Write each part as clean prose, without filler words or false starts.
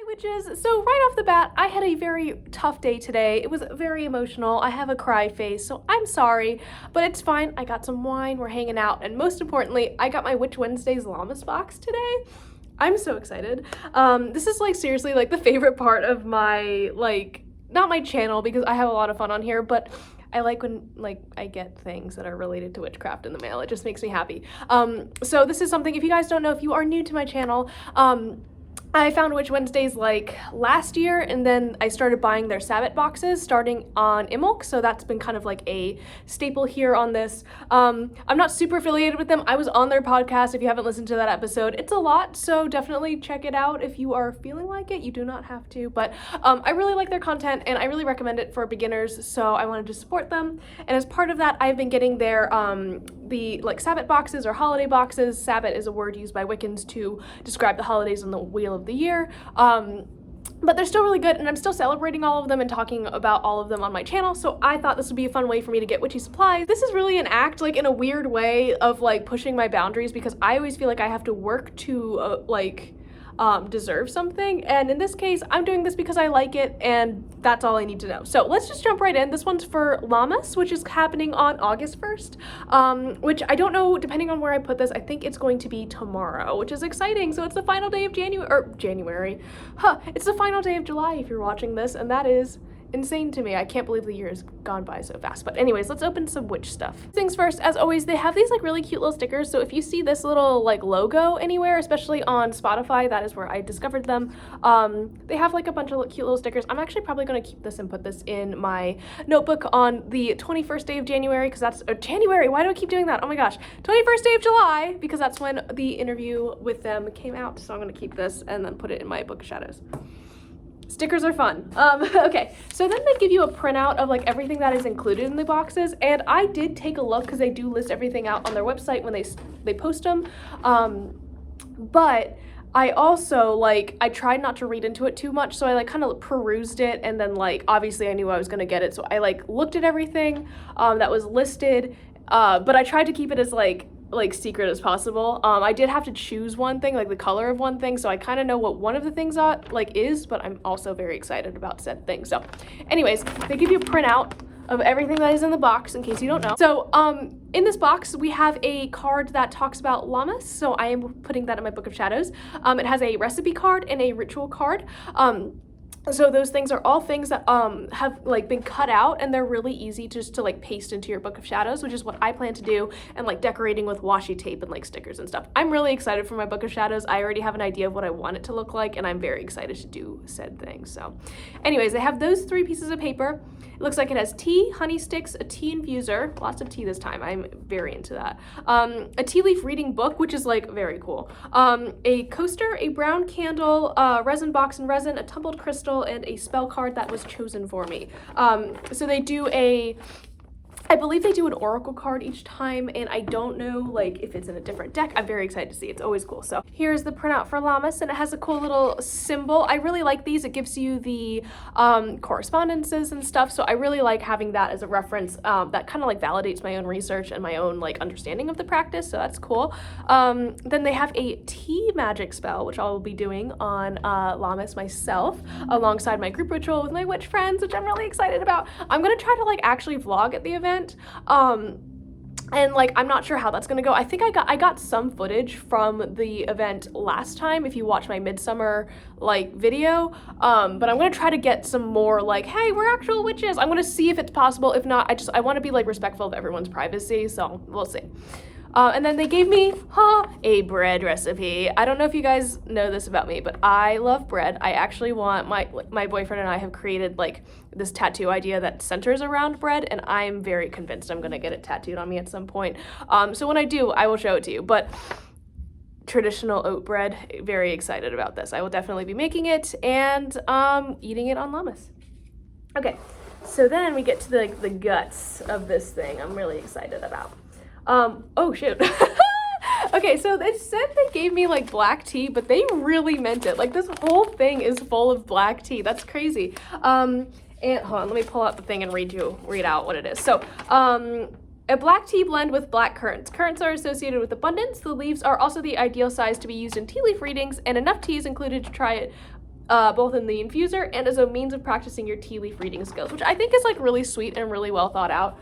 Witches. So right off the bat, I had a very tough day today. It was very emotional. I have a cry face, so I'm sorry, but it's fine. I got some wine, we're hanging out, and most importantly, I got my Witch Wednesdays Lammas box today. I'm so excited. This is like seriously like the favorite part of my, not my channel because I have a lot of fun on here, but I like when I get things that are related to witchcraft in the mail. It just makes me happy. So this is something, if you guys don't know, if you are new to my channel, I found Witch Wednesdays last year, and then I started buying their Sabbat boxes starting on Imulk, so that's been kind of like a staple here on this. I'm not super affiliated with them. I was on their podcast. If you haven't listened to that episode, it's a lot, so definitely check it out if you are feeling like it. You do not have to, but I really like their content, and I really recommend it for beginners, so I wanted to support them. And as part of that, I've been getting their the Sabbat boxes or holiday boxes. Sabbat is a word used by Wiccans to describe the holidays on the wheel of the year. But they're still really good, and I'm still celebrating all of them and talking about all of them on my channel, so I thought this would be a fun way for me to get witchy supplies. This is really an act, in a weird way, of pushing my boundaries, because I always feel like I have to work to deserve something, and in this case I'm doing this because I like it, and that's all I need to know. So let's just jump right in. This one's for Lammas, which is happening on August 1st, which I don't know, depending on where I put this, I think it's going to be tomorrow, which is exciting. So it's the final day of January, it's the final day of July if you're watching this, and that is insane to me. I can't believe the year has gone by so fast. But anyways, let's open some witch stuff. Things first, as always, they have these really cute little stickers. So if you see this little logo anywhere, especially on Spotify, that is where I discovered them. They have a bunch of cute little stickers. I'm actually probably going to keep this and put this in my notebook on the 21st day of January, because that's January. Why do I keep doing that? Oh my gosh. 21st day of July, because that's when the interview with them came out. So I'm going to keep this and then put it in my book of shadows. Stickers are fun. Okay, so then they give you a printout of everything that is included in the boxes, and I did take a look because they do list everything out on their website when they post them, but I also I tried not to read into it too much, so I kind of perused it, and then obviously I knew I was gonna get it, so I looked at everything that was listed, but I tried to keep it as secret as possible. I did have to choose one thing, the color of one thing, so I kind of know what one of the things is, but I'm also very excited about said thing. So anyways, they give you a printout of everything that is in the box, in case you don't know. So in this box we have a card that talks about Lammas, so I am putting that in my book of shadows. It has a recipe card and a ritual card. So those things are all things that have been cut out, and they're really easy just to paste into your book of shadows, which is what I plan to do, and decorating with washi tape and stickers and stuff. I'm really excited for my book of shadows. I already have an idea of what I want it to look like, and I'm very excited to do said thing. So anyways, they have those 3 pieces of paper. It looks like it has tea, honey sticks, a tea infuser, lots of tea this time, I'm very into that, a tea leaf reading book, which is very cool, a coaster, a brown candle, resin box and resin, a tumbled crystal, and a spell card that was chosen for me. So they do I believe they do an oracle card each time, and I don't know if it's in a different deck. I'm very excited to see. It's always cool. So here's the printout for Lammas, and it has a cool little symbol. I really like these. It gives you the correspondences and stuff, so I really like having that as a reference. That kind of validates my own research and my own understanding of the practice, so that's cool. Then they have a tea magic spell, which I will be doing on Lammas myself, alongside my group ritual with my witch friends, which I'm really excited about. I'm gonna try to actually vlog at the event. And I'm not sure how that's gonna go. I think I got some footage from the event last time, if you watch my midsummer video, but I'm gonna try to get some more hey, we're actual witches. I'm gonna see if it's possible. If not, I want to be respectful of everyone's privacy, so we'll see. And then they gave me a bread recipe. I don't know if you guys know this about me, but I love bread. I actually want my boyfriend and I have created this tattoo idea that centers around bread, and I'm very convinced I'm gonna get it tattooed on me at some point. So when I do, I will show it to you. But traditional oat bread, very excited about this. I will definitely be making it and eating it on Lammas. Okay, so then we get to the guts of this thing I'm really excited about. Oh shoot. Okay, so they said they gave me black tea, but they really meant it. This whole thing is full of black tea. That's crazy. And hold on, let me pull out the thing and read out what it is. So, a black tea blend with black currants. Currants are associated with abundance. The leaves are also the ideal size to be used in tea leaf readings, and enough tea is included to try it both in the infuser and as a means of practicing your tea leaf reading skills, which I think is like really sweet and really well thought out,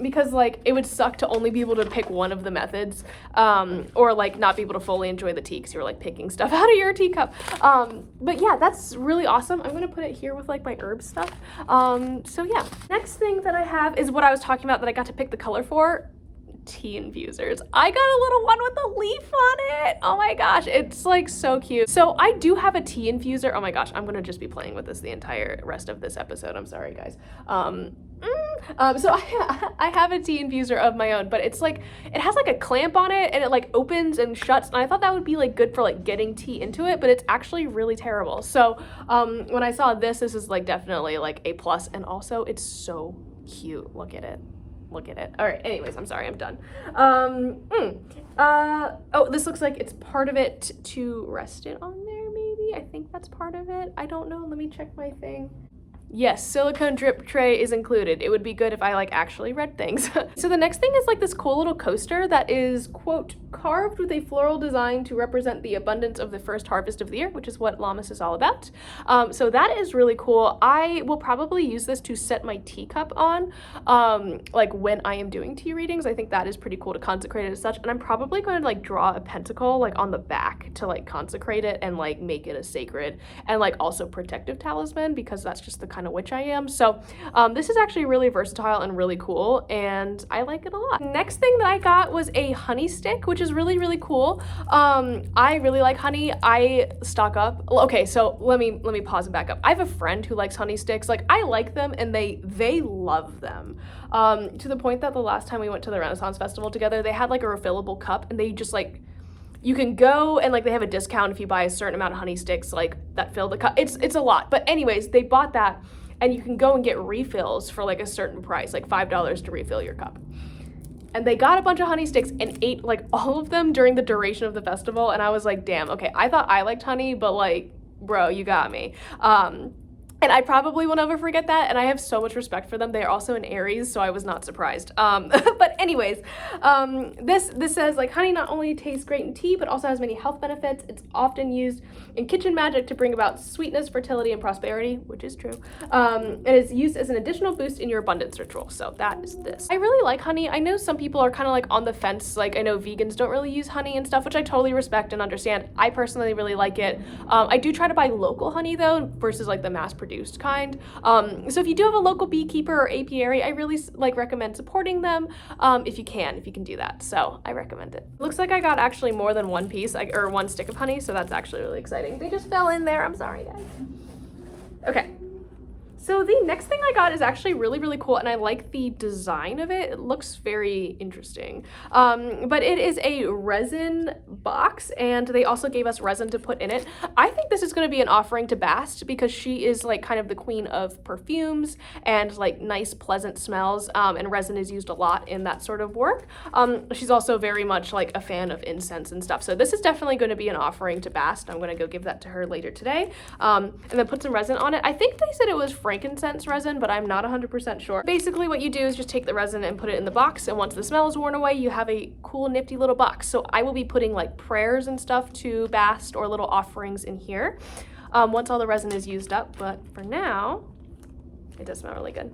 because like it would suck to only be able to pick one of the methods, or like not be able to fully enjoy the tea because you're like picking stuff out of your teacup. But yeah, that's really awesome. I'm gonna put it here with like my herb stuff. So yeah, next thing that I have is what I was talking about that I got to pick the color for. Tea infusers. I got a little one with a leaf on it. Oh my gosh, it's like so cute. So I do have a tea infuser. Oh my gosh, I'm gonna just be playing with this the entire rest of this episode. I'm sorry, guys. So I have a tea infuser of my own, but it's like, it has like a clamp on it and it like opens and shuts, and I thought that would be like good for like getting tea into it, but it's actually really terrible. So when I saw this is like definitely like a plus, and also it's so cute. Look at it. Look at it. All right, anyways, I'm sorry, I'm done. Oh, this looks like it's part of it to rest it on there, maybe. I think that's part of it. I don't know. Let me check my thing. Yes, silicone drip tray is included. It would be good if I like actually read things. So the next thing is like this cool little coaster that is, quote, carved with a floral design to represent the abundance of the first harvest of the year, which is what Lammas is all about. So that is really cool. I will probably use this to set my teacup on, like when I am doing tea readings. I think that is pretty cool to consecrate it as such. And I'm probably going to like draw a pentacle like on the back to like consecrate it and like make it a sacred and like also protective talisman, because that's just the kind of witch I am. So this is actually really versatile and really cool, and I like it a lot. Next thing that I got was a honey stick, which is really, really cool. I really like honey. I stock up. Okay, so let me pause and back up. I have a friend who likes honey sticks. Like, I like them, and they love them. To the point that the last time we went to the Renaissance Festival together, they had like a refillable cup, and they just like, you can go and like they have a discount if you buy a certain amount of honey sticks like that fill the cup. It's a lot, but anyways, they bought that, and you can go and get refills for like a certain price, like $5 to refill your cup. And they got a bunch of honey sticks and ate like all of them during the duration of the festival, and I was like, damn, okay, I thought I liked honey, but like, bro, you got me. And I probably will never forget that, and I have so much respect for them. They are also in Aries, so I was not surprised. But anyways, this says, like, honey not only tastes great in tea, but also has many health benefits. It's often used in kitchen magic to bring about sweetness, fertility, and prosperity, which is true. It is used as an additional boost in your abundance ritual, so that is this. I really like honey. I know some people are kind of, like, on the fence. Like, I know vegans don't really use honey and stuff, which I totally respect and understand. I personally really like it. I do try to buy local honey, though, versus, like, the mass-produced kind. So if you do have a local beekeeper or apiary, I really like recommend supporting them if you can do that. So I recommend it. Looks like I got actually more than one piece, or one stick of honey, so that's actually really exciting. They just fell in there. I'm sorry, guys. Okay. So the next thing I got is actually really, really cool, and I like the design of it. It looks very interesting. But it is a resin box, and they also gave us resin to put in it. I think this is going to be an offering to Bast, because she is like kind of the queen of perfumes and like nice, pleasant smells, and resin is used a lot in that sort of work. She's also very much like a fan of incense and stuff. So this is definitely going to be an offering to Bast. I'm going to go give that to her later today, and then put some resin on it. I think they said it was frankincense resin, but I'm not 100% sure. Basically what you do is just take the resin and put it in the box, and once the smell is worn away, you have a cool nifty little box. So I will be putting like prayers and stuff to Bast or little offerings in here once all the resin is used up, but for now it does smell really good.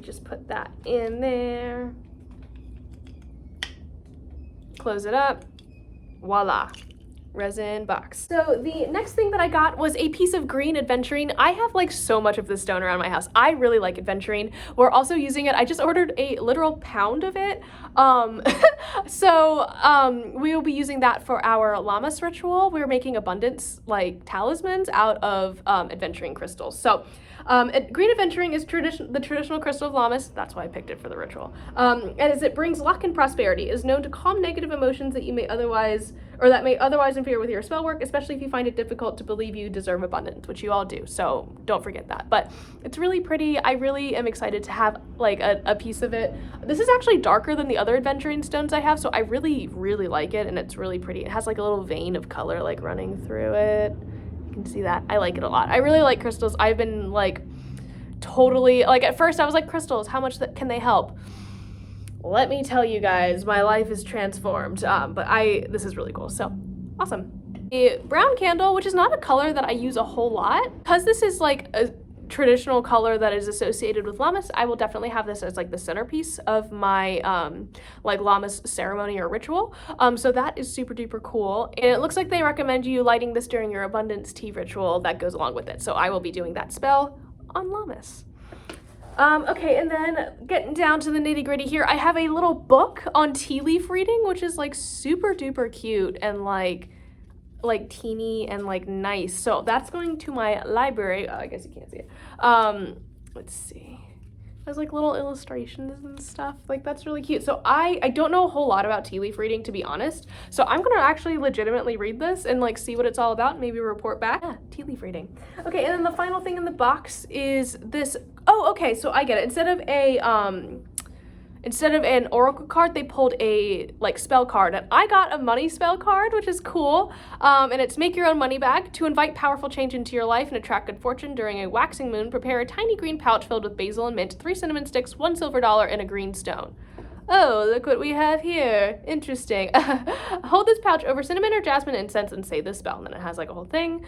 Just put that in there, close it up, voila. Resin box. So the next thing that I got was a piece of green aventurine. I have like so much of this stone around my house. I really like aventurine. We're also using it. I just ordered a literal pound of it. We will be using that for our Lammas ritual. We're making abundance like talismans out of aventurine crystals. So green aventurine is the traditional crystal of Lammas. That's why I picked it for the ritual. And as it brings luck and prosperity, it is known to calm negative emotions that may otherwise interfere with your spell work, especially if you find it difficult to believe you deserve abundance, which you all do. So don't forget that. But it's really pretty. I really am excited to have like a piece of it. This is actually darker than the other aventurine stones I have, so I really, really like it, and it's really pretty. It has like a little vein of color like running through it. You can see that. I like it a lot. I really like crystals. I've been like totally, like at first I was like, crystals, how much can they help? Let me tell you guys, my life is transformed. But this is really cool. So awesome. A brown candle, which is not a color that I use a whole lot. Because this is like a traditional color that is associated with Lammas, I will definitely have this as like the centerpiece of my like Lammas ceremony or ritual. So that is super duper cool. And it looks like they recommend you lighting this during your abundance tea ritual that goes along with it. So I will be doing that spell on Lammas. Okay, and then getting down to the nitty gritty here, I have a little book on tea leaf reading, which is like super duper cute and like teeny and like nice. So that's going to my library. Oh, I guess you can't see it. Let's see. There's like little illustrations and stuff. Like that's really cute. So I don't know a whole lot about tea leaf reading, to be honest. So I'm gonna actually legitimately read this and like see what it's all about and maybe report back. Yeah, tea leaf reading. Okay, and then the final thing in the box is this. Oh, okay, so I get it. Instead of an oracle card, they pulled a like spell card, and I got a money spell card, which is cool. And it's make your own money bag. To invite powerful change into your life and attract good fortune during a waxing moon, prepare a tiny green pouch filled with basil and mint, 3 cinnamon sticks, 1 silver dollar, and a green stone. Oh, look what we have here. Interesting. Hold this pouch over cinnamon or jasmine incense and say this spell. And then it has like a whole thing.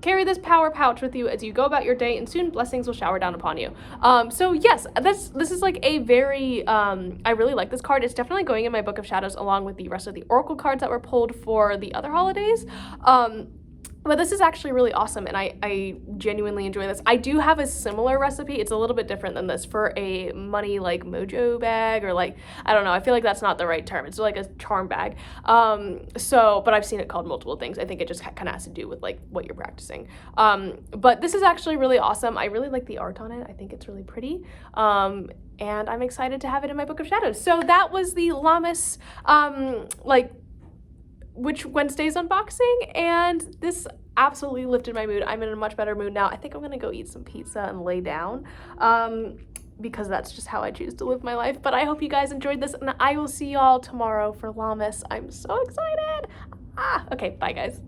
Carry this power pouch with you as you go about your day, and soon blessings will shower down upon you. So yes, this is like a very, I really like this card. It's definitely going in my Book of Shadows along with the rest of the oracle cards that were pulled for the other holidays. But this is actually really awesome, and I genuinely enjoy this. I do have a similar recipe. It's a little bit different than this for a money like mojo bag, or like, I don't know. I feel like that's not the right term. It's like a charm bag. But I've seen it called multiple things. I think it just kind of has to do with like what you're practicing. But this is actually really awesome. I really like the art on it. I think it's really pretty. And I'm excited to have it in my Book of Shadows. So that was the Lammas, Witch Wednesday's unboxing, and this absolutely lifted my mood. I'm in a much better mood now. I think I'm gonna go eat some pizza and lay down because that's just how I choose to live my life. But I hope you guys enjoyed this, and I will see y'all tomorrow for Lammas. I'm so excited. Okay, bye guys.